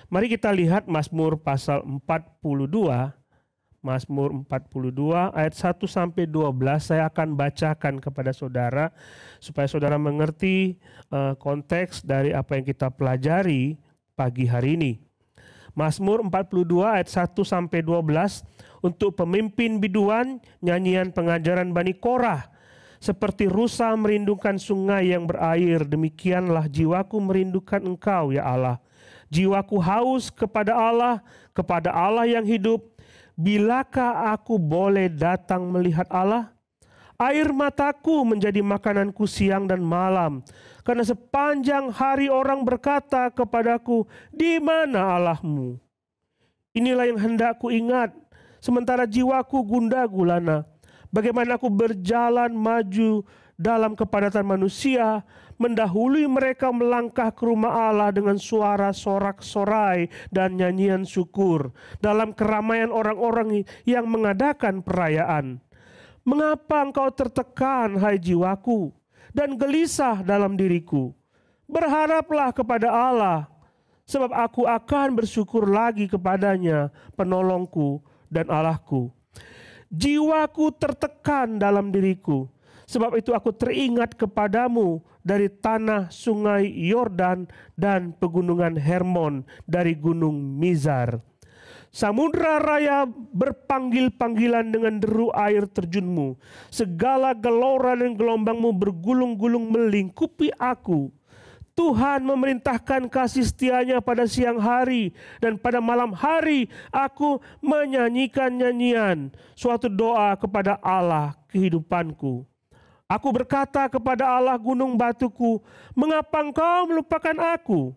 Mari kita lihat Mazmur pasal 42. Mazmur 42 ayat 1 sampai 12 saya akan bacakan kepada saudara supaya saudara mengerti konteks dari apa yang kita pelajari pagi hari ini. Mazmur 42 ayat 1 sampai 12 untuk pemimpin biduan, nyanyian pengajaran Bani Korah. Seperti rusa merindukan sungai yang berair, demikianlah jiwaku merindukan Engkau ya Allah. Jiwaku haus kepada Allah yang hidup. Bilakah aku boleh datang melihat Allah? Air mataku menjadi makananku siang dan malam. Karena sepanjang hari orang berkata kepadaku, di mana Allahmu? Inilah yang hendak ku ingat, sementara jiwaku gundah gulana. Bagaimana aku berjalan maju dalam kepadatan manusia, mendahului mereka melangkah ke rumah Allah dengan suara sorak-sorai dan nyanyian syukur dalam keramaian orang-orang yang mengadakan perayaan. Mengapa engkau tertekan, hai jiwaku, dan gelisah dalam diriku? Berharaplah kepada Allah, sebab aku akan bersyukur lagi kepadanya, penolongku dan Allahku. Jiwaku tertekan dalam diriku, sebab itu aku teringat kepadamu dari tanah sungai Yordan dan pegunungan Hermon, dari gunung Mizar. Samudra raya berpanggil-panggilan dengan deru air terjunmu. Segala gelora dan gelombangmu bergulung-gulung melingkupi aku. Tuhan memerintahkan kasih setianya pada siang hari, dan pada malam hari aku menyanyikan nyanyian, suatu doa kepada Allah kehidupanku. Aku berkata kepada Allah gunung batuku, mengapa engkau melupakan aku?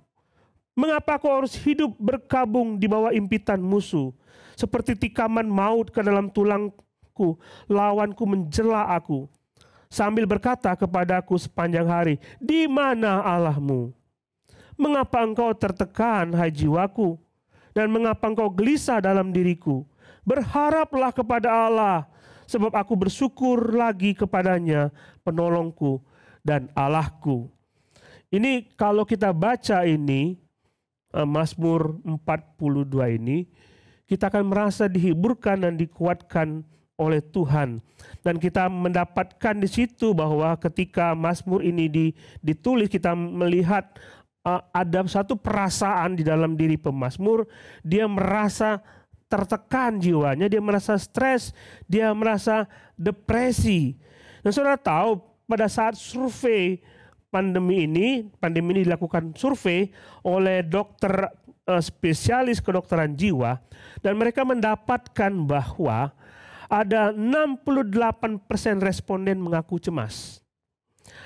Mengapa aku harus hidup berkabung di bawah impitan musuh? Seperti tikaman maut ke dalam tulangku, lawanku menjela aku. Sambil berkata kepadaku sepanjang hari, di mana Allahmu? Mengapa engkau tertekan, hai jiwaku? Dan mengapa engkau gelisah dalam diriku? Berharaplah kepada Allah, sebab aku bersyukur lagi kepadanya, penolongku dan Allahku. Ini kalau kita baca ini, Mazmur 42 ini, kita akan merasa dihiburkan dan dikuatkan oleh Tuhan. Dan kita mendapatkan di situ bahwa ketika Mazmur ini ditulis, kita melihat ada satu perasaan di dalam diri pemazmur. Dia merasa tertekan jiwanya, dia merasa stres, dia merasa depresi. Dan saudara tahu pada saat survei pandemi ini dilakukan survei oleh dokter spesialis kedokteran jiwa, dan mereka mendapatkan bahwa ada 68% responden mengaku cemas.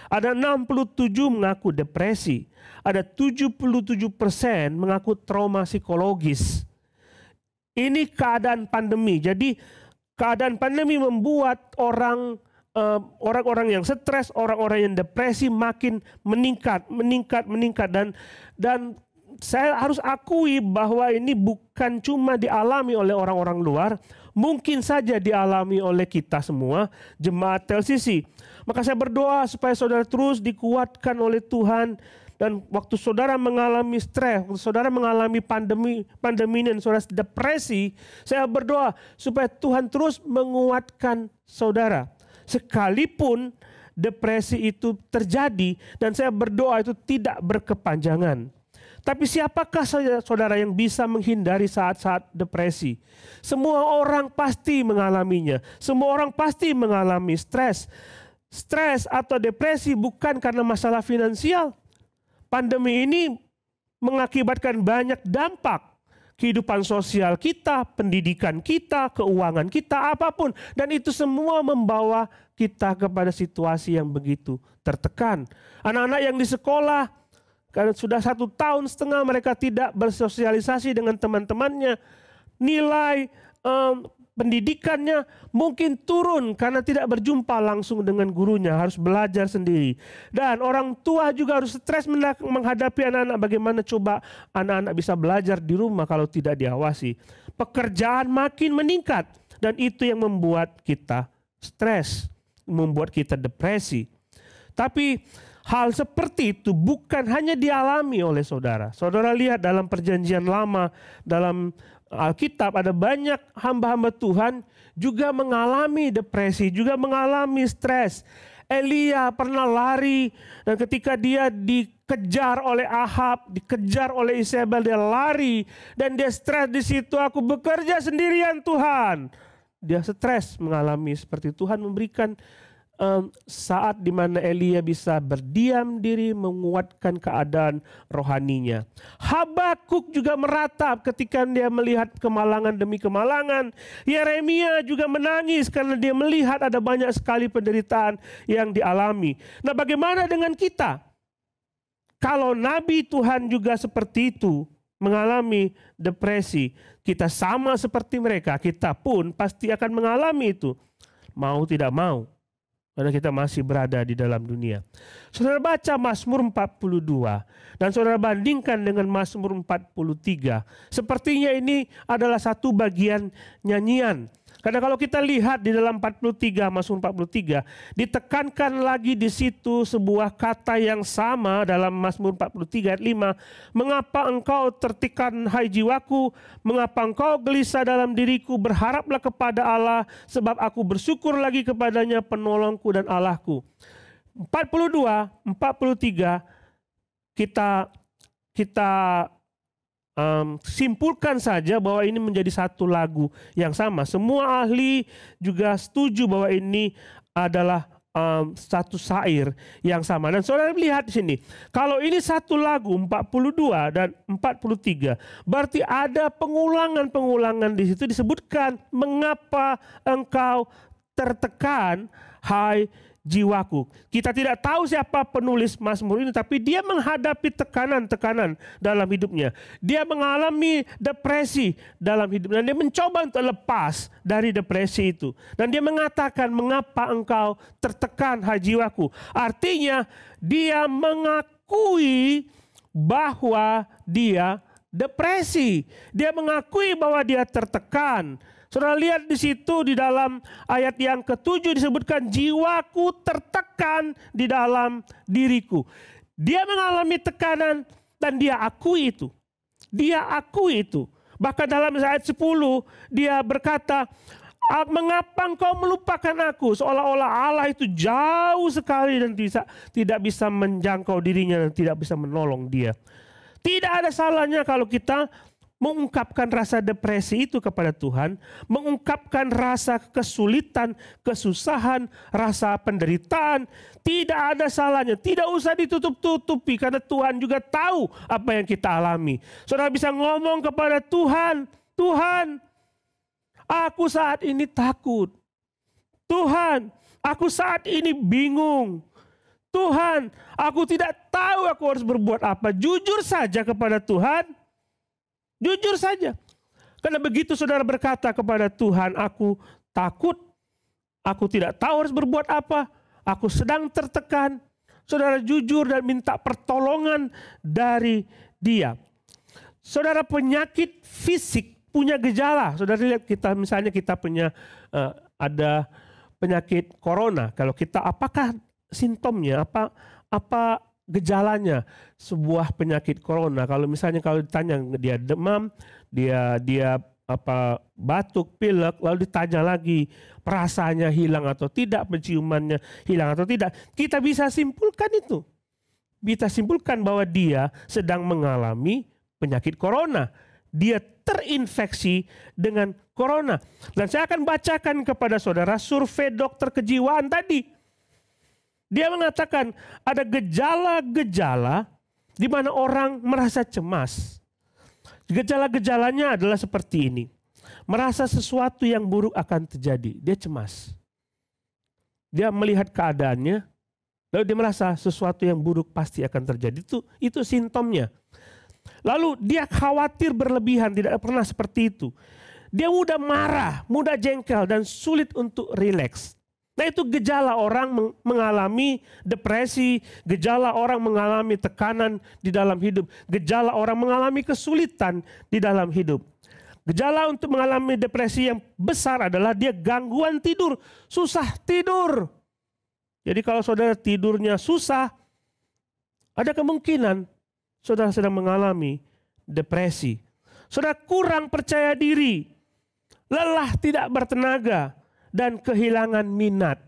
Ada 67 mengaku depresi. Ada 77% mengaku trauma psikologis. Ini keadaan pandemi. Jadi keadaan pandemi membuat orang-orang yang stres, orang-orang yang depresi makin meningkat dan saya harus akui bahwa ini bukan cuma dialami oleh orang-orang luar, mungkin saja dialami oleh kita semua, jemaat TLCC. Maka saya berdoa supaya saudara terus dikuatkan oleh Tuhan, dan waktu saudara mengalami stres, waktu saudara mengalami pandemi dan saudara depresi, saya berdoa supaya Tuhan terus menguatkan saudara. Sekalipun depresi itu terjadi, dan saya berdoa itu tidak berkepanjangan. Tapi siapakah saudara yang bisa menghindari saat-saat depresi? Semua orang pasti mengalaminya. Semua orang pasti mengalami stres. Stres atau depresi bukan karena masalah finansial. Pandemi ini mengakibatkan banyak dampak. Kehidupan sosial kita, pendidikan kita, keuangan kita, apapun. Dan itu semua membawa kita kepada situasi yang begitu tertekan. Anak-anak yang di sekolah, karena sudah 1,5 tahun mereka tidak bersosialisasi dengan teman-temannya. Nilai pendidikannya mungkin turun karena tidak berjumpa langsung dengan gurunya, harus belajar sendiri. Dan orang tua juga harus stres menghadapi anak-anak. Bagaimana coba anak-anak bisa belajar di rumah kalau tidak diawasi. Pekerjaan makin meningkat, dan itu yang membuat kita stres, membuat kita depresi. Tapi hal seperti itu bukan hanya dialami oleh saudara. Saudara lihat dalam perjanjian lama, dalam Alkitab ada banyak hamba-hamba Tuhan juga mengalami depresi, juga mengalami stres. Elia pernah lari dan ketika dia dikejar oleh Ahab, dikejar oleh Isabel, dia lari dan dia stres di situ. Aku bekerja sendirian Tuhan. Dia stres mengalami seperti Tuhan memberikan saat di mana Elia bisa berdiam diri menguatkan keadaan rohaninya. Habakuk juga meratap ketika dia melihat kemalangan demi kemalangan. Yeremia juga menangis karena dia melihat ada banyak sekali penderitaan yang dialami. Nah, bagaimana dengan kita? Kalau nabi Tuhan juga seperti itu, mengalami depresi, kita sama seperti mereka, kita pun pasti akan mengalami itu. Mau tidak mau. Karena kita masih berada di dalam dunia. Saudara baca Mazmur 42 dan saudara bandingkan dengan Mazmur 43. Sepertinya ini adalah satu bagian nyanyian. Karena kalau kita lihat di dalam 43, Mazmur 43, ditekankan lagi di situ sebuah kata yang sama dalam Mazmur 43 ayat 5. Mengapa engkau tertekan hai jiwaku, mengapa engkau gelisah dalam diriku, berharaplah kepada Allah, sebab aku bersyukur lagi kepadanya penolongku dan Allahku. 42, 43, kita simpulkan saja bahwa ini menjadi satu lagu yang sama. Semua ahli juga setuju bahwa ini adalah satu syair yang sama. Dan saudara lihat di sini, kalau ini satu lagu 42 dan 43, berarti ada pengulangan-pengulangan di situ disebutkan mengapa engkau tertekan hai jiwaku. Kita tidak tahu siapa penulis Mazmur ini, tapi dia menghadapi tekanan-tekanan dalam hidupnya. Dia mengalami depresi dalam hidupnya. Dan dia mencoba untuk lepas dari depresi itu. Dan dia mengatakan, mengapa engkau tertekan hai jiwaku? Artinya dia mengakui bahwa dia depresi. Dia mengakui bahwa dia tertekan. Saudara lihat di situ di dalam ayat yang ke-7 disebutkan jiwaku tertekan di dalam diriku. Dia mengalami tekanan dan dia akui itu. Dia akui itu. Bahkan dalam ayat 10 dia berkata, mengapa engkau melupakan aku? Seolah-olah Allah itu jauh sekali dan tidak bisa menjangkau dirinya dan tidak bisa menolong dia. Tidak ada salahnya kalau kita mengungkapkan rasa depresi itu kepada Tuhan, mengungkapkan rasa kesulitan, kesusahan, rasa penderitaan, tidak ada salahnya, tidak usah ditutup-tutupi karena Tuhan juga tahu apa yang kita alami. Saudara bisa ngomong kepada Tuhan, Tuhan, aku saat ini takut. Tuhan, aku saat ini bingung. Tuhan, aku tidak tahu aku harus berbuat apa. Jujur saja kepada Tuhan. Jujur saja. Karena begitu saudara berkata kepada Tuhan, aku takut, aku tidak tahu harus berbuat apa, aku sedang tertekan. Saudara jujur dan minta pertolongan dari Dia. Saudara penyakit fisik punya gejala. Saudara lihat kita misalnya kita punya ada penyakit corona. Kalau kita apakah simptomnya, apa gejalanya sebuah penyakit corona? Kalau misalnya kalau ditanya dia demam, dia batuk, pilek, lalu ditanya lagi perasaannya hilang atau tidak, penciumannya hilang atau tidak, kita bisa simpulkan itu. Kita simpulkan bahwa dia sedang mengalami penyakit corona. Dia terinfeksi dengan corona. Dan saya akan bacakan kepada saudara survei dokter kejiwaan tadi. Dia mengatakan ada gejala-gejala di mana orang merasa cemas. Gejala-gejalanya adalah seperti ini. Merasa sesuatu yang buruk akan terjadi. Dia cemas. Dia melihat keadaannya, lalu dia merasa sesuatu yang buruk pasti akan terjadi. Itu simptomnya. Lalu dia khawatir berlebihan, tidak pernah seperti itu. Dia mudah marah, mudah jengkel, dan sulit untuk rileks. Nah itu gejala orang mengalami depresi, gejala orang mengalami tekanan di dalam hidup, gejala orang mengalami kesulitan di dalam hidup. Gejala untuk mengalami depresi yang besar adalah dia gangguan tidur, susah tidur. Jadi kalau saudara tidurnya susah, Ada kemungkinan saudara sedang mengalami depresi. Saudara kurang percaya diri, lelah tidak bertenaga, dan kehilangan minat.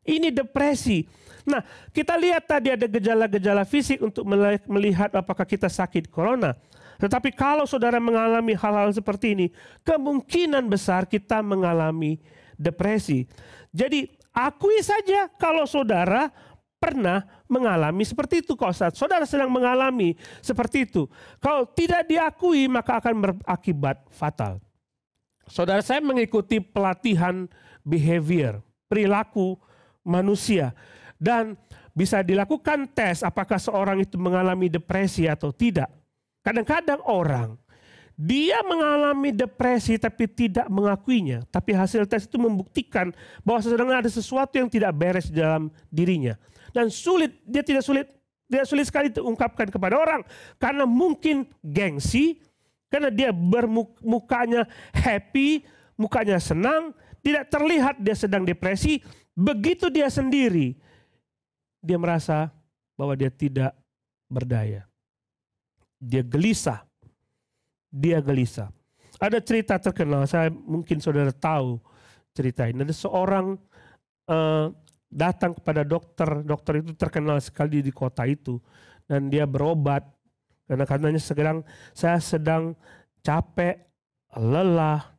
Ini depresi. Nah, kita lihat tadi ada gejala-gejala fisik untuk melihat apakah kita sakit corona. Tetapi kalau saudara mengalami hal-hal seperti ini, kemungkinan besar kita mengalami depresi. Jadi akui saja kalau saudara pernah mengalami seperti itu. Kalau saudara sedang mengalami seperti itu, kalau tidak diakui maka akan berakibat fatal. Saudara, saya mengikuti pelatihan behavior, perilaku manusia. Dan bisa dilakukan tes apakah seorang itu mengalami depresi atau tidak. Kadang-kadang orang, dia mengalami depresi tapi tidak mengakuinya. Tapi hasil tes itu membuktikan bahwa sedang ada sesuatu yang tidak beres di dalam dirinya. Dan dia tidak sulit sekali diungkapkan kepada orang. Karena mungkin gengsi, karena dia mukanya happy, mukanya senang, tidak terlihat dia sedang depresi. Begitu dia sendiri, dia merasa bahwa dia tidak berdaya. Dia gelisah. Ada cerita terkenal, mungkin saudara tahu cerita ini. Ada seorang datang kepada dokter. Dokter itu terkenal sekali di kota itu. Dan dia berobat. Karena katanya saya sedang capek, lelah.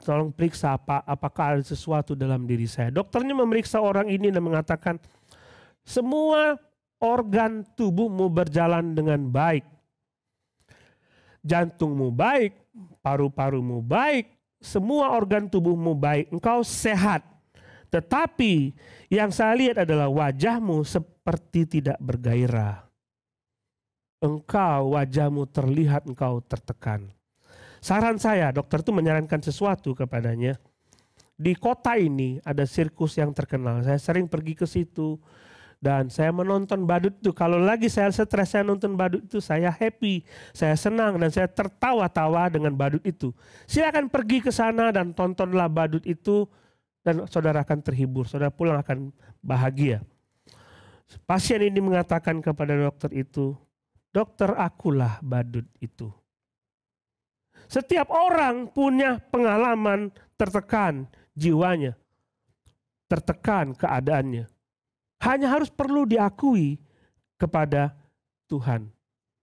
Tolong periksa apakah ada sesuatu dalam diri saya. Dokternya memeriksa orang ini dan mengatakan, semua organ tubuhmu berjalan dengan baik. Jantungmu baik, paru-parumu baik, semua organ tubuhmu baik. Engkau sehat. Tetapi yang saya lihat adalah wajahmu seperti tidak bergairah. Wajahmu terlihat engkau tertekan. Saran saya, dokter itu menyarankan sesuatu kepadanya. Di kota ini ada sirkus yang terkenal. Saya sering pergi ke situ. Dan saya menonton badut itu. Kalau lagi saya stres, saya nonton badut itu, saya happy, saya senang, dan saya tertawa-tawa dengan badut itu. Silakan pergi ke sana dan tontonlah badut itu, dan saudara akan terhibur. Saudara pulang akan bahagia. Pasien ini mengatakan kepada dokter itu, dokter, akulah badut itu. Setiap orang punya pengalaman tertekan jiwanya, tertekan keadaannya. Hanya harus perlu diakui kepada Tuhan.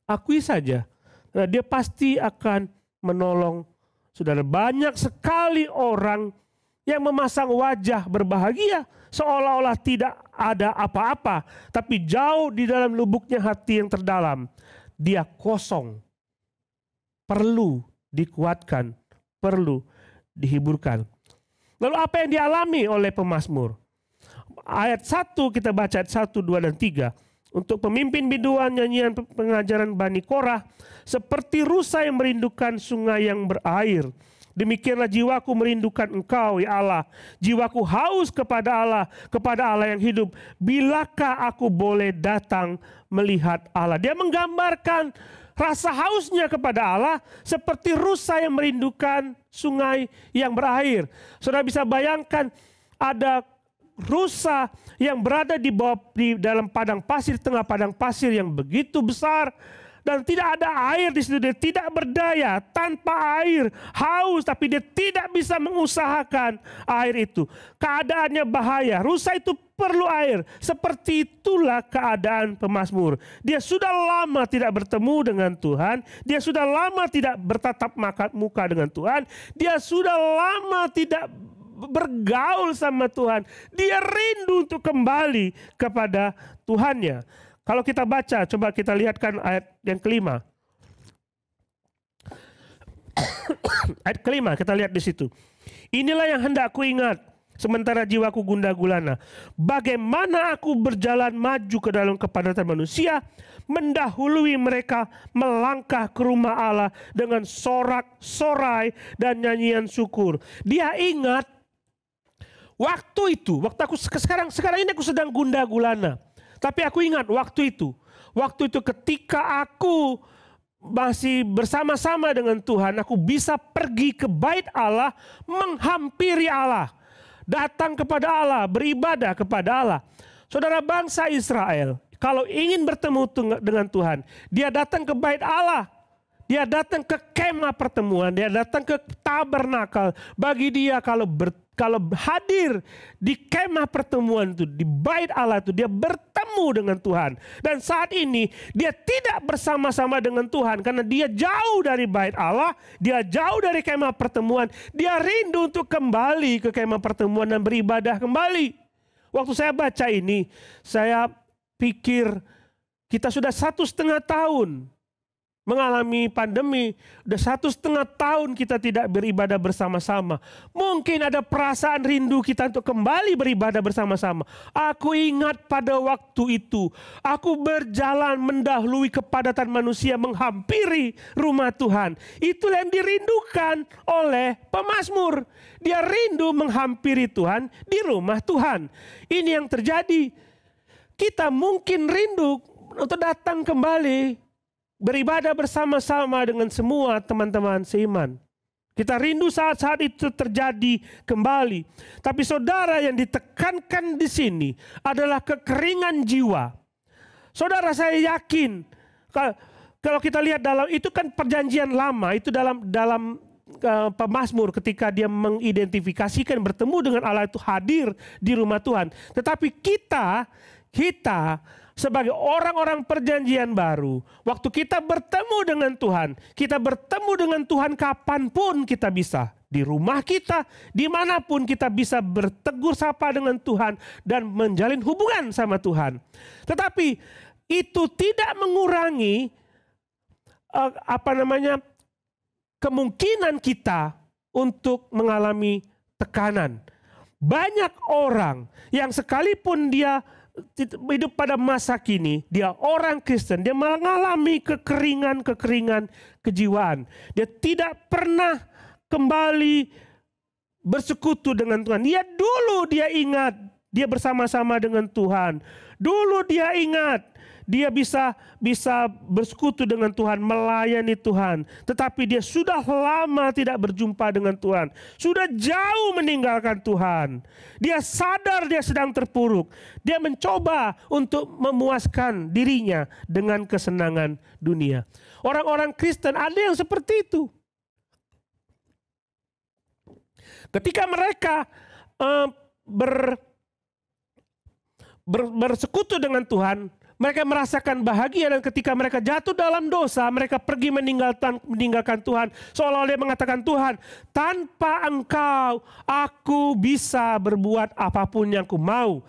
Akui saja. Nah, dia pasti akan menolong saudara. Banyak sekali orang yang memasang wajah berbahagia seolah-olah tidak ada apa-apa. Tapi jauh di dalam lubuknya hati yang terdalam, dia kosong. Perlu dikuatkan, perlu dihiburkan. Lalu apa yang dialami oleh pemazmur? Ayat 1 kita baca ayat 1, 2, dan 3. Untuk pemimpin biduan nyanyian pengajaran Bani Korah, seperti rusa yang merindukan sungai yang berair. Demikianlah jiwaku merindukan Engkau, ya Allah. Jiwaku haus kepada Allah yang hidup. Bilakah aku boleh datang melihat Allah? Dia menggambarkan rasa hausnya kepada Allah seperti rusa yang merindukan sungai yang berair. Saudara bisa bayangkan ada rusa yang berada di dalam padang pasir, tengah padang pasir yang begitu besar, dan tidak ada air di situ. Dia tidak berdaya, tanpa air, haus, tapi dia tidak bisa mengusahakan air itu. Keadaannya bahaya. Rusa itu perlu air. Seperti itulah keadaan pemazmur. Dia sudah lama tidak bertemu dengan Tuhan. Dia sudah lama tidak bertatap muka dengan Tuhan. Dia sudah lama tidak bergaul sama Tuhan. Dia rindu untuk kembali kepada Tuhannya. Kalau kita baca, coba kita lihatkan ayat yang kelima. Ayat kelima, kita lihat di situ. Inilah yang hendak ku ingat, sementara jiwaku gundah gulana. Bagaimana aku berjalan maju ke dalam kepadatan manusia, mendahului mereka melangkah ke rumah Allah dengan sorak-sorai dan nyanyian syukur. Dia ingat waktu itu, waktu aku sekarang ini aku sedang gundah gulana. Tapi aku ingat waktu itu ketika aku masih bersama-sama dengan Tuhan, aku bisa pergi ke bait Allah, menghampiri Allah, datang kepada Allah, beribadah kepada Allah. Saudara, bangsa Israel, kalau ingin bertemu dengan Tuhan, dia datang ke bait Allah. Dia datang ke kemah pertemuan, dia datang ke tabernakel. Bagi dia kalau hadir di kemah pertemuan itu, di bait Allah itu, dia bertemu dengan Tuhan. Dan saat ini dia tidak bersama-sama dengan Tuhan karena dia jauh dari bait Allah, dia jauh dari kemah pertemuan. Dia rindu untuk kembali ke kemah pertemuan dan beribadah kembali. Waktu saya baca ini, saya pikir kita sudah 1,5 tahun mengalami pandemi, udah 1,5 tahun kita tidak beribadah bersama-sama. Mungkin ada perasaan rindu kita untuk kembali beribadah bersama-sama. Aku ingat pada waktu itu, aku berjalan mendahului kepadatan manusia menghampiri rumah Tuhan. Itulah yang dirindukan oleh pemazmur. Dia rindu menghampiri Tuhan di rumah Tuhan. Ini yang terjadi. Kita mungkin rindu untuk datang kembali beribadah bersama-sama dengan semua teman-teman seiman. Kita rindu saat-saat itu terjadi kembali. Tapi saudara, yang ditekankan di sini adalah kekeringan jiwa. Saudara, saya yakin kalau kita lihat dalam itu kan perjanjian lama, itu dalam pemazmur ketika dia mengidentifikasikan bertemu dengan Allah itu hadir di rumah Tuhan. Tetapi kita sebagai orang-orang perjanjian baru, waktu kita bertemu dengan Tuhan, kita bertemu dengan Tuhan kapanpun kita bisa. Di rumah kita, dimanapun kita bisa bertegur sapa dengan Tuhan dan menjalin hubungan sama Tuhan. Tetapi itu tidak mengurangi kemungkinan kita untuk mengalami tekanan. Banyak orang yang sekalipun dia hidup pada masa kini, dia orang Kristen, dia mengalami kekeringan kejiwaan. Dia tidak pernah kembali bersekutu dengan Tuhan. Dia ingat dia bersama-sama dengan Tuhan. Dulu dia ingat dia bisa bersekutu dengan Tuhan, melayani Tuhan. Tetapi dia sudah lama tidak berjumpa dengan Tuhan. Sudah jauh meninggalkan Tuhan. Dia sadar dia sedang terpuruk. Dia mencoba untuk memuaskan dirinya dengan kesenangan dunia. Orang-orang Kristen ada yang seperti itu. Ketika mereka bersekutu dengan Tuhan, mereka merasakan bahagia, dan ketika mereka jatuh dalam dosa, mereka pergi meninggalkan Tuhan. Seolah-olah dia mengatakan, Tuhan, tanpa Engkau, aku bisa berbuat apapun yang aku mau.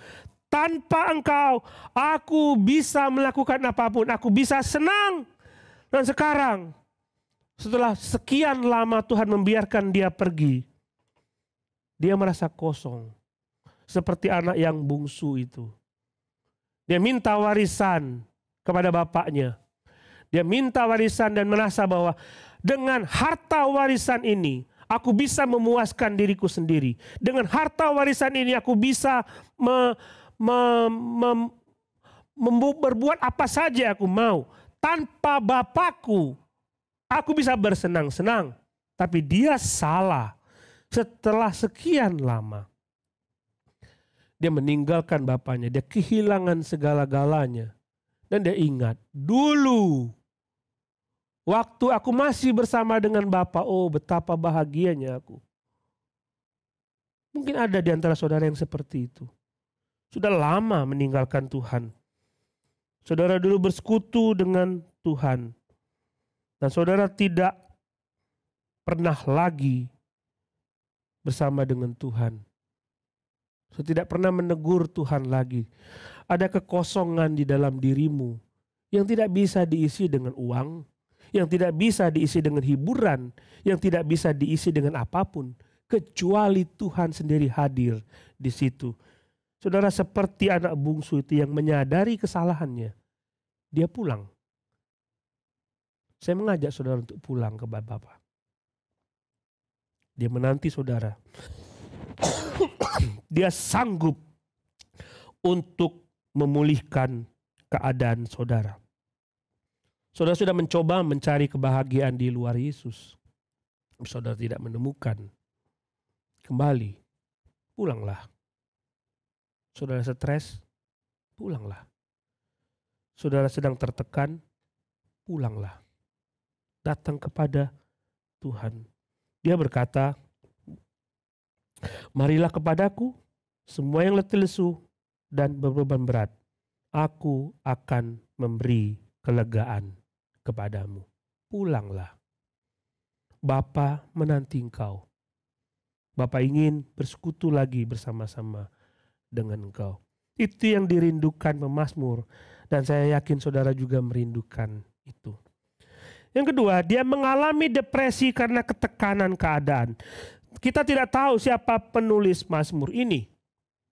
Tanpa Engkau, aku bisa melakukan apapun. Aku bisa senang. Dan sekarang, setelah sekian lama Tuhan membiarkan dia pergi, dia merasa kosong. Seperti anak yang bungsu itu. Dia minta warisan kepada bapaknya. Dia minta warisan dan merasa bahwa dengan harta warisan ini aku bisa memuaskan diriku sendiri. Dengan harta warisan ini aku bisa berbuat apa saja aku mau. Tanpa bapakku aku bisa bersenang-senang. Tapi dia salah. Setelah sekian lama dia meninggalkan bapaknya, dia kehilangan segala-galanya. Dan dia ingat, dulu waktu aku masih bersama dengan Bapa, oh betapa bahagianya aku. Mungkin ada di antara saudara yang seperti itu. Sudah lama meninggalkan Tuhan. Saudara dulu bersekutu dengan Tuhan. Dan saudara tidak pernah lagi bersama dengan Tuhan. Saya tidak pernah menegur Tuhan lagi. Ada kekosongan di dalam dirimu yang tidak bisa diisi dengan uang, yang tidak bisa diisi dengan hiburan, yang tidak bisa diisi dengan apapun, kecuali Tuhan sendiri hadir di situ. Saudara, seperti anak bungsu itu yang menyadari kesalahannya, dia pulang. Saya mengajak saudara untuk pulang ke Bapa. Dia menanti saudara. Dia sanggup untuk memulihkan keadaan saudara. Saudara sudah mencoba mencari kebahagiaan di luar Yesus. Saudara tidak menemukan. Kembali, pulanglah. Saudara stres, pulanglah. saudara sedang tertekan, pulanglah. Datang kepada Tuhan. Dia berkata, marilah kepadaku semua yang letih lesu dan berbeban berat. Aku akan memberi kelegaan kepadamu. Pulanglah. Bapa menanti engkau. Bapa ingin bersekutu lagi bersama-sama dengan engkau. Itu yang dirindukan pemazmur. Dan saya yakin saudara juga merindukan itu. Yang kedua, dia mengalami depresi karena ketekanan keadaan. Kita tidak tahu siapa penulis Mazmur ini.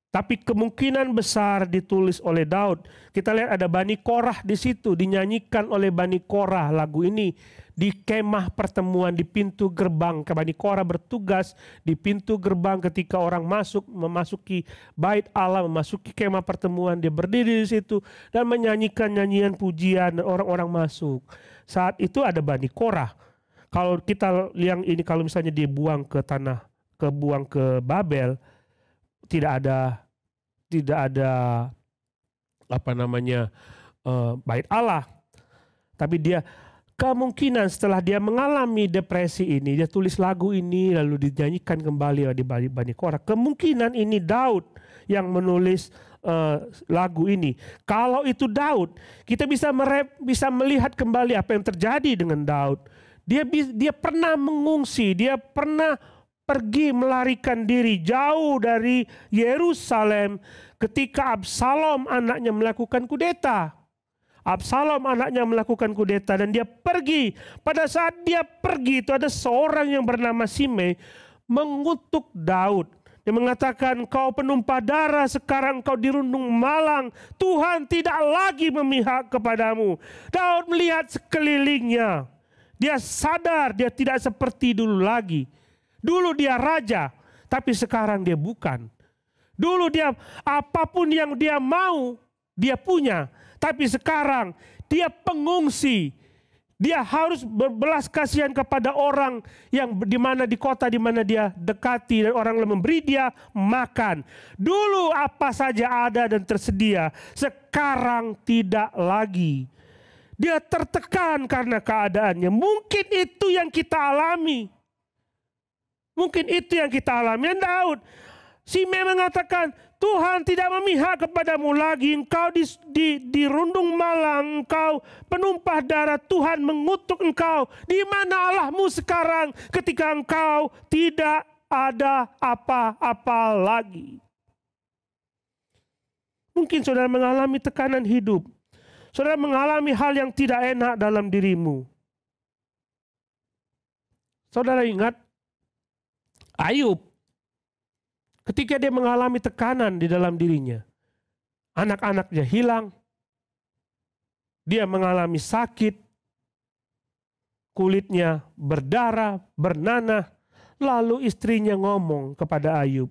Tapi kemungkinan besar ditulis oleh Daud. Kita lihat ada Bani Korah di situ, dinyanyikan oleh Bani Korah lagu ini di kemah pertemuan di pintu gerbang. Bani Korah bertugas di pintu gerbang ketika orang memasuki bait Allah, memasuki kemah pertemuan, dia berdiri di situ dan menyanyikan nyanyian pujian dan orang-orang masuk. Saat itu ada Bani Korah. Kalau kita lihat ini, kalau misalnya dibuang ke buang ke Babel, tidak ada bait Allah. Tapi dia kemungkinan setelah dia mengalami depresi ini, dia tulis lagu ini lalu dinyanyikan kembali di Bani Korah. Kemungkinan ini Daud yang menulis lagu ini. Kalau itu Daud, kita bisa melihat kembali apa yang terjadi dengan Daud. Dia pernah mengungsi, dia pernah pergi melarikan diri jauh dari Yerusalem ketika Absalom anaknya melakukan kudeta. Absalom anaknya melakukan kudeta dan dia pergi. Pada saat dia pergi itu ada seorang yang bernama Simei mengutuk Daud. Dia mengatakan, kau penumpah darah, sekarang kau dirundung malang. Tuhan tidak lagi memihak kepadamu. Daud melihat sekelilingnya. Dia sadar dia tidak seperti dulu lagi. Dulu dia raja, tapi sekarang dia bukan. Dulu dia apapun yang dia mau, dia punya. Tapi sekarang dia pengungsi. Dia harus berbelas kasihan kepada orang yang di kota di mana dia dekati, dan orang lain memberi dia makan. Dulu apa saja ada dan tersedia, sekarang tidak lagi. Dia tertekan karena keadaannya. Mungkin itu yang kita alami. Mungkin itu yang kita alami. Dan Daud, Simei mengatakan, Tuhan tidak memihak kepadamu lagi. Engkau dirundung malang, engkau penumpah darah. Tuhan mengutuk engkau. Di mana Allahmu sekarang ketika engkau tidak ada apa-apa lagi? Mungkin saudara mengalami tekanan hidup. Saudara mengalami hal yang tidak enak dalam dirimu. Saudara ingat Ayub. Ketika dia mengalami tekanan di dalam dirinya. Anak-anaknya hilang. Dia mengalami sakit. Kulitnya berdarah, bernanah. Lalu istrinya ngomong kepada Ayub.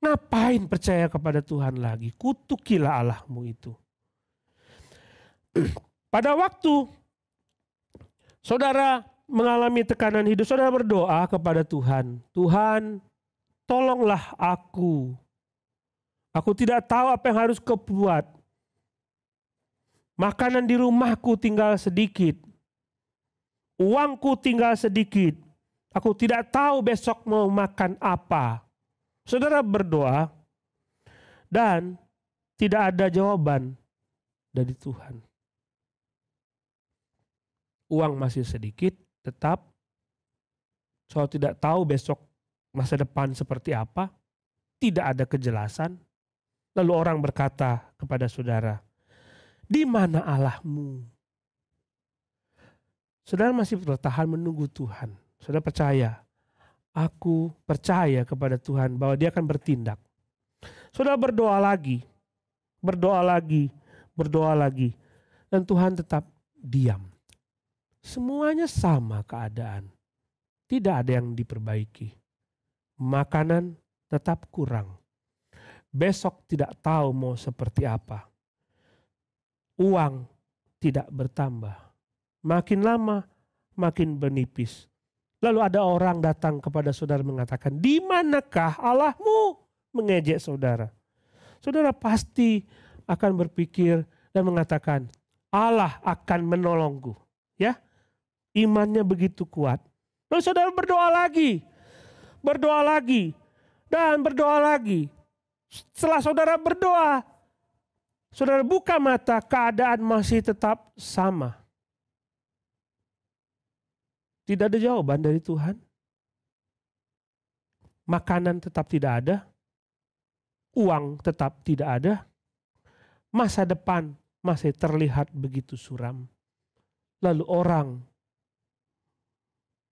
Ngapain percaya kepada Tuhan lagi? Kutukilah Allahmu itu. Pada waktu saudara mengalami tekanan hidup, saudara berdoa kepada Tuhan. Tuhan, tolonglah aku. Aku tidak tahu apa yang harus kau buat. Makanan di rumahku tinggal sedikit. Uangku tinggal sedikit. Aku tidak tahu besok mau makan apa. Saudara berdoa dan tidak ada jawaban dari Tuhan. Uang masih sedikit, tetap. Saudara tidak tahu besok masa depan seperti apa. Tidak ada kejelasan. Lalu orang berkata kepada saudara, di mana Allahmu? Saudara masih bertahan menunggu Tuhan. Saudara percaya, aku percaya kepada Tuhan bahwa dia akan bertindak. Saudara berdoa lagi, berdoa lagi, berdoa lagi. Dan Tuhan tetap diam. Semuanya sama keadaan. Tidak ada yang diperbaiki. Makanan tetap kurang. Besok tidak tahu mau seperti apa. Uang tidak bertambah. Makin lama makin menipis. Lalu ada orang datang kepada saudara mengatakan, di manakah Allahmu? Mengejek saudara. Saudara pasti akan berpikir dan mengatakan, Allah akan menolongku. Ya, imannya begitu kuat. Lalu saudara berdoa lagi, dan berdoa lagi. Setelah saudara berdoa, saudara buka mata, keadaan masih tetap sama. Tidak ada jawaban dari Tuhan. Makanan tetap tidak ada. Uang tetap tidak ada. Masa depan masih terlihat begitu suram. Lalu orang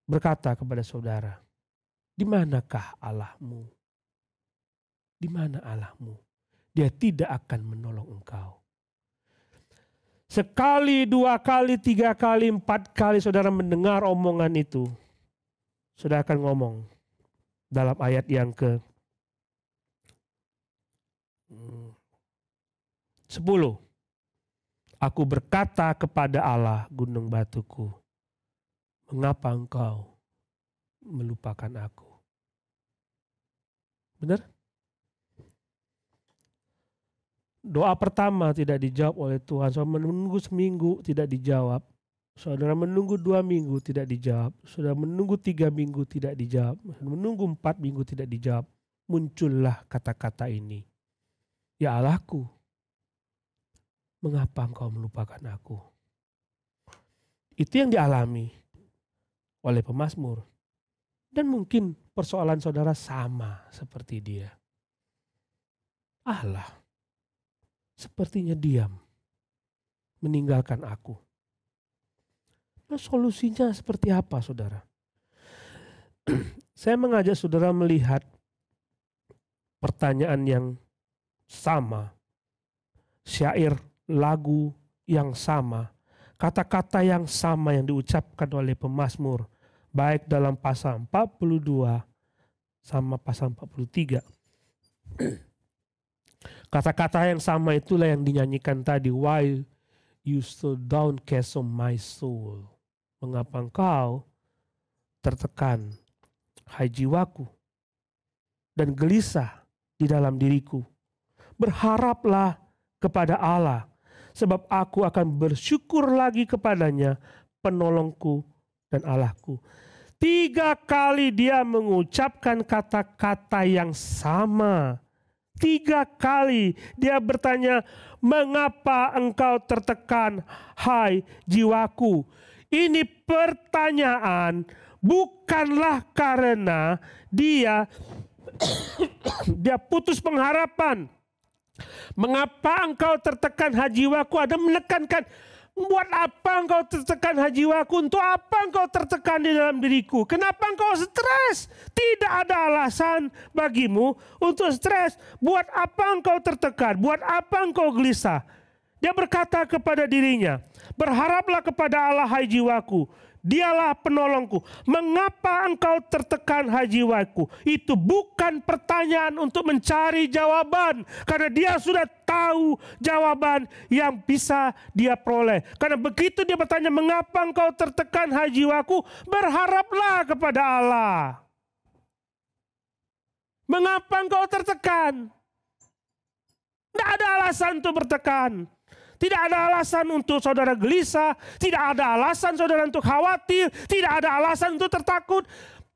berkata kepada saudara, di manakah Allahmu? Di mana Allahmu? Dia tidak akan menolong engkau. Sekali, dua kali, tiga kali, empat kali saudara mendengar omongan itu, saudara akan ngomong dalam ayat yang ke 10. Aku berkata kepada Allah, gunung batuku, mengapa engkau melupakan aku? Benar? Doa pertama tidak dijawab oleh Tuhan. Saudara menunggu seminggu tidak dijawab. Saudara menunggu 2 minggu tidak dijawab. Saudara menunggu 3 minggu tidak dijawab. Menunggu 4 minggu tidak dijawab. Muncullah kata-kata ini. Ya Allahku, mengapa engkau melupakan aku? Itu yang dialami oleh pemazmur. Dan mungkin persoalan saudara sama seperti dia. Allah sepertinya diam, meninggalkan aku. Nah, solusinya seperti apa, saudara? Saya mengajak saudara melihat pertanyaan yang sama, syair lagu yang sama, kata-kata yang sama yang diucapkan oleh pemazmur, baik dalam pasal 42 sama pasal 43. Kata-kata yang sama itulah yang dinyanyikan tadi. Why you so downcast on my soul? Mengapa engkau tertekan, hai jiwaku, dan gelisah di dalam diriku? Berharaplah kepada Allah, sebab aku akan bersyukur lagi kepadanya, penolongku dan Allahku. 3 kali dia mengucapkan kata-kata yang sama. 3 kali dia bertanya, mengapa engkau tertekan, hai jiwaku? Ini pertanyaan bukanlah karena dia putus pengharapan. Mengapa engkau tertekan, hai jiwaku? Ada menekankan, buat apa engkau tertekan, hai jiwaku? Untuk apa engkau tertekan di dalam diriku? Kenapa engkau stres? Tidak ada alasan bagimu untuk stres. Buat apa engkau tertekan? Buat apa engkau gelisah? Dia berkata kepada dirinya, berharaplah kepada Allah, hai jiwaku. Dialah penolongku. Mengapa engkau tertekan, hai jiwaku? Itu bukan pertanyaan untuk mencari jawaban. Karena dia sudah tahu jawaban yang bisa dia peroleh. Karena begitu dia bertanya, mengapa engkau tertekan, hai jiwaku? Berharaplah kepada Allah. Mengapa engkau tertekan? Tidak ada alasan untuk bertekan. Tidak ada alasan untuk saudara gelisah, tidak ada alasan saudara untuk khawatir, tidak ada alasan untuk tertakut.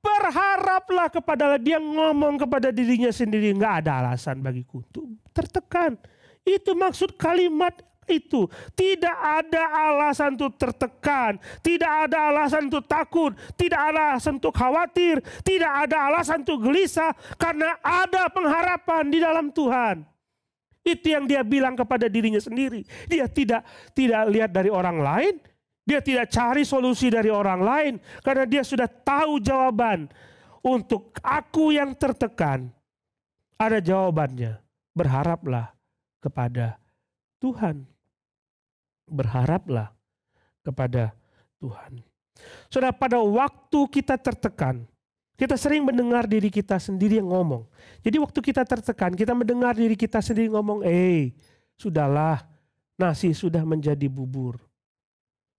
Berharaplah kepada Allah. Dia ngomong kepada dirinya sendiri, enggak ada alasan bagiku untuk tertekan. Itu maksud kalimat itu. Tidak ada alasan untuk tertekan, tidak ada alasan untuk takut, tidak ada alasan untuk khawatir, tidak ada alasan untuk gelisah, karena ada pengharapan di dalam Tuhan. Itu yang dia bilang kepada dirinya sendiri. Dia tidak lihat dari orang lain. Dia tidak cari solusi dari orang lain. Karena dia sudah tahu jawaban. Untuk aku yang tertekan, ada jawabannya. Berharaplah kepada Tuhan. Berharaplah kepada Tuhan. Saudara, pada waktu kita tertekan, kita sering mendengar diri kita sendiri yang ngomong. Jadi waktu kita tertekan, kita mendengar diri kita sendiri ngomong, sudahlah, nasi sudah menjadi bubur.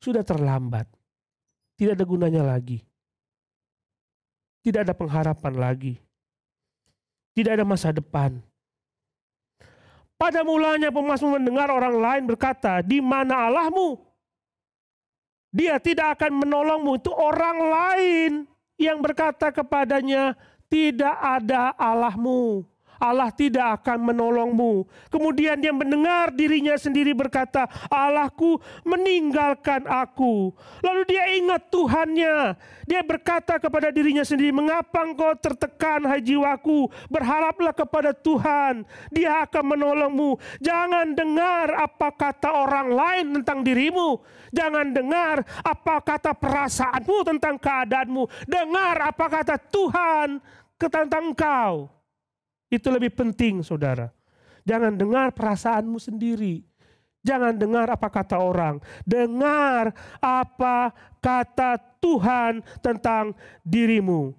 Sudah terlambat. Tidak ada gunanya lagi. Tidak ada pengharapan lagi. Tidak ada masa depan. Pada mulanya pemazmur mendengar orang lain berkata, "Di mana Allahmu?" Dia tidak akan menolongmu. Itu orang lain yang berkata kepadanya, "Tidak ada Allahmu. Allah tidak akan menolongmu." Kemudian dia mendengar dirinya sendiri berkata, "Allahku meninggalkan aku." Lalu dia ingat Tuhannya. Dia berkata kepada dirinya sendiri, "Mengapa engkau tertekan, hai jiwaku? Berharaplah kepada Tuhan. Dia akan menolongmu." Jangan dengar apa kata orang lain tentang dirimu. Jangan dengar apa kata perasaanmu tentang keadaanmu. Dengar apa kata Tuhan tentang engkau. Itu lebih penting, saudara. Jangan dengar perasaanmu sendiri. Jangan dengar apa kata orang. Dengar apa kata Tuhan tentang dirimu.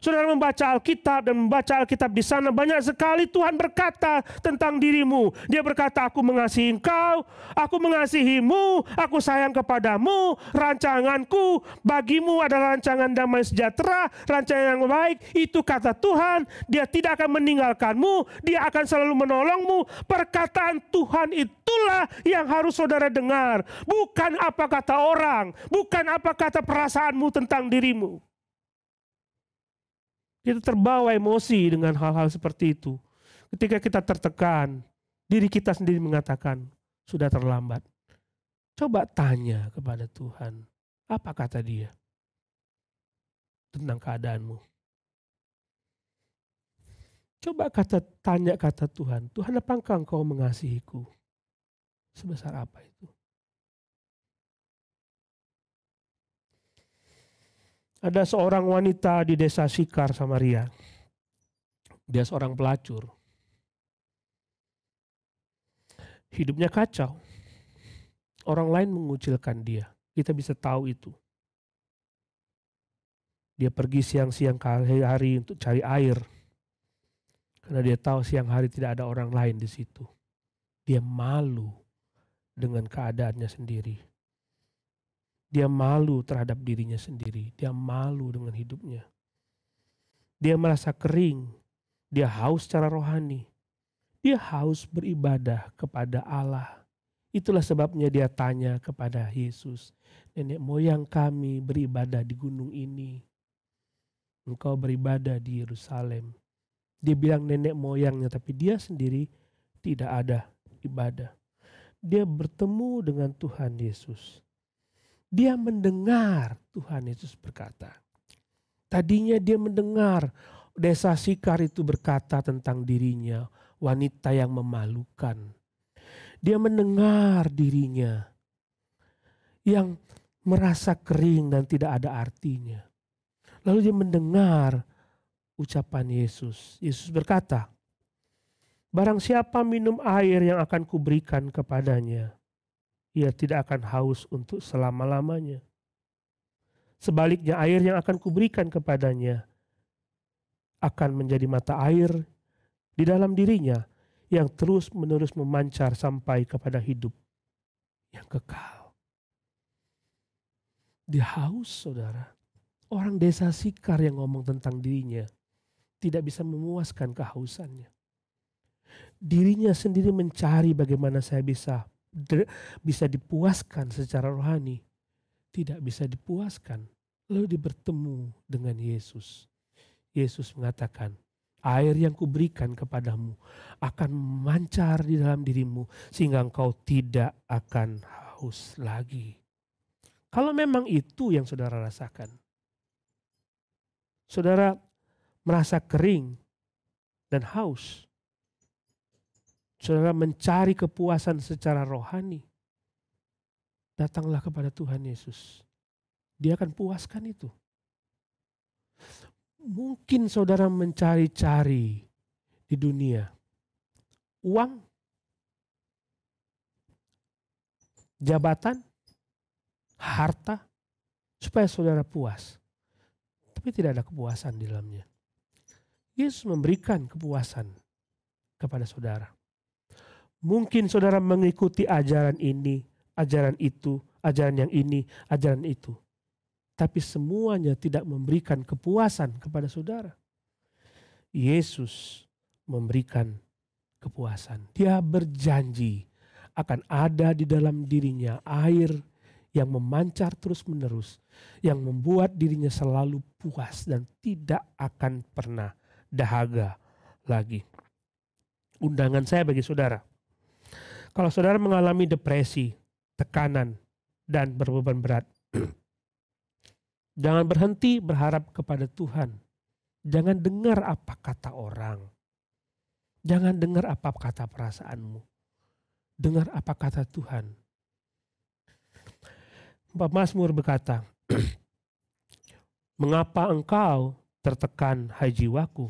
Saudara membaca Alkitab dan membaca Alkitab di sana banyak sekali Tuhan berkata tentang dirimu. Dia berkata, "Aku mengasihi engkau, aku mengasihimu, aku sayang kepadamu, rancanganku bagimu adalah rancangan damai sejahtera, rancangan yang baik." Itu kata Tuhan. Dia tidak akan meninggalkanmu, dia akan selalu menolongmu. Perkataan Tuhan itulah yang harus saudara dengar. Bukan apa kata orang, bukan apa kata perasaanmu tentang dirimu. Kita terbawa emosi dengan hal-hal seperti itu. Ketika kita tertekan, diri kita sendiri mengatakan, sudah terlambat. Coba tanya kepada Tuhan, apa kata dia tentang keadaanmu? Coba tanya kata Tuhan, "Tuhan, apakah engkau mengasihiku? Sebesar apa itu?" Ada seorang wanita di desa Sikar, Samaria. Dia seorang pelacur. Hidupnya kacau. Orang lain mengucilkan dia. Kita bisa tahu itu. Dia pergi siang-siang hari untuk cari air. Karena dia tahu siang hari tidak ada orang lain di situ. Dia malu dengan keadaannya sendiri. Dia malu terhadap dirinya sendiri. Dia malu dengan hidupnya. Dia merasa kering. Dia haus secara rohani. Dia haus beribadah kepada Allah. Itulah sebabnya dia tanya kepada Yesus, "Nenek moyang kami beribadah di gunung ini. Engkau beribadah di Yerusalem." Dia bilang nenek moyangnya, tapi dia sendiri tidak ada ibadah. Dia bertemu dengan Tuhan Yesus. Dia mendengar Tuhan Yesus berkata. Tadinya dia mendengar desa Sikar itu berkata tentang dirinya, wanita yang memalukan. Dia mendengar dirinya yang merasa kering dan tidak ada artinya. Lalu dia mendengar ucapan Yesus. Yesus berkata, "Barang siapa minum air yang akan kuberikan kepadanya, ia tidak akan haus untuk selama-lamanya. Sebaliknya air yang akan kuberikan kepadanya akan menjadi mata air di dalam dirinya yang terus-menerus memancar sampai kepada hidup yang kekal." Dia haus, saudara. Orang desa Sikar yang ngomong tentang dirinya tidak bisa memuaskan kehausannya. Dirinya sendiri mencari bagaimana saya bisa dipuaskan secara rohani. Tidak bisa dipuaskan. Lalu dia bertemu dengan Yesus. Yesus mengatakan, "Air yang kuberikan kepadamu akan memancar di dalam dirimu sehingga engkau tidak akan haus lagi." Kalau memang itu yang saudara rasakan, saudara merasa kering dan haus, saudara mencari kepuasan secara rohani, datanglah kepada Tuhan Yesus. Dia akan puaskan itu. Mungkin saudara mencari-cari di dunia uang, jabatan, harta, supaya saudara puas. Tapi tidak ada kepuasan di dalamnya. Yesus memberikan kepuasan kepada saudara. Mungkin saudara mengikuti ajaran ini, ajaran itu, ajaran yang ini, ajaran itu. Tapi semuanya tidak memberikan kepuasan kepada saudara. Yesus memberikan kepuasan. Dia berjanji akan ada di dalam dirinya air yang memancar terus-menerus, yang membuat dirinya selalu puas dan tidak akan pernah dahaga lagi. Undangan saya bagi saudara, kalau saudara mengalami depresi, tekanan, dan berbeban berat, jangan berhenti berharap kepada Tuhan. Jangan dengar apa kata orang. Jangan dengar apa kata perasaanmu. Dengar apa kata Tuhan. Mazmur berkata, mengapa engkau tertekan hai jiwaku,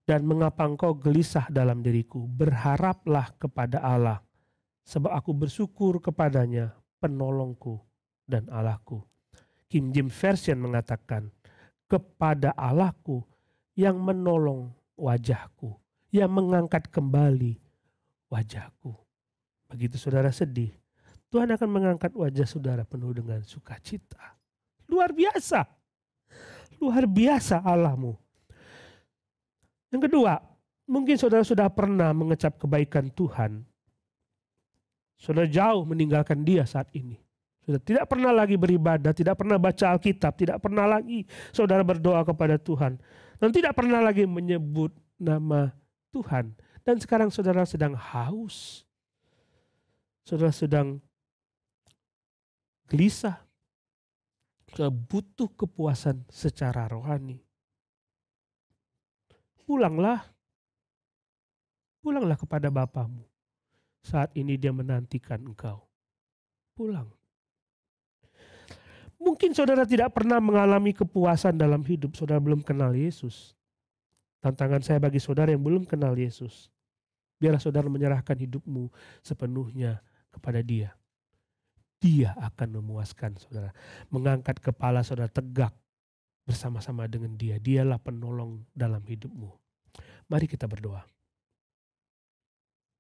dan mengapa engkau gelisah dalam diriku? Berharaplah kepada Allah, sebab aku bersyukur kepadanya, penolongku dan Allahku. King James Version mengatakan, kepada Allahku yang menolong wajahku, yang mengangkat kembali wajahku. Begitu saudara sedih, Tuhan akan mengangkat wajah saudara penuh dengan sukacita. Luar biasa. Luar biasa Allahmu. Yang kedua, mungkin saudara sudah pernah mengecap kebaikan Tuhan. Saudara jauh meninggalkan Dia saat ini. Sudah tidak pernah lagi beribadah, tidak pernah baca Alkitab, tidak pernah lagi saudara berdoa kepada Tuhan. Dan tidak pernah lagi menyebut nama Tuhan. Dan sekarang saudara sedang haus. Saudara sedang gelisah. Saudara butuh kepuasan secara rohani. Pulanglah. Pulanglah kepada Bapamu. Saat ini Dia menantikan engkau. Pulang. Mungkin saudara tidak pernah mengalami kepuasan dalam hidup. Saudara belum kenal Yesus. Tantangan saya bagi saudara yang belum kenal Yesus. Biarlah saudara menyerahkan hidupmu sepenuhnya kepada Dia. Dia akan memuaskan saudara. Mengangkat kepala saudara tegak bersama-sama dengan Dia. Dialah penolong dalam hidupmu. Mari kita berdoa.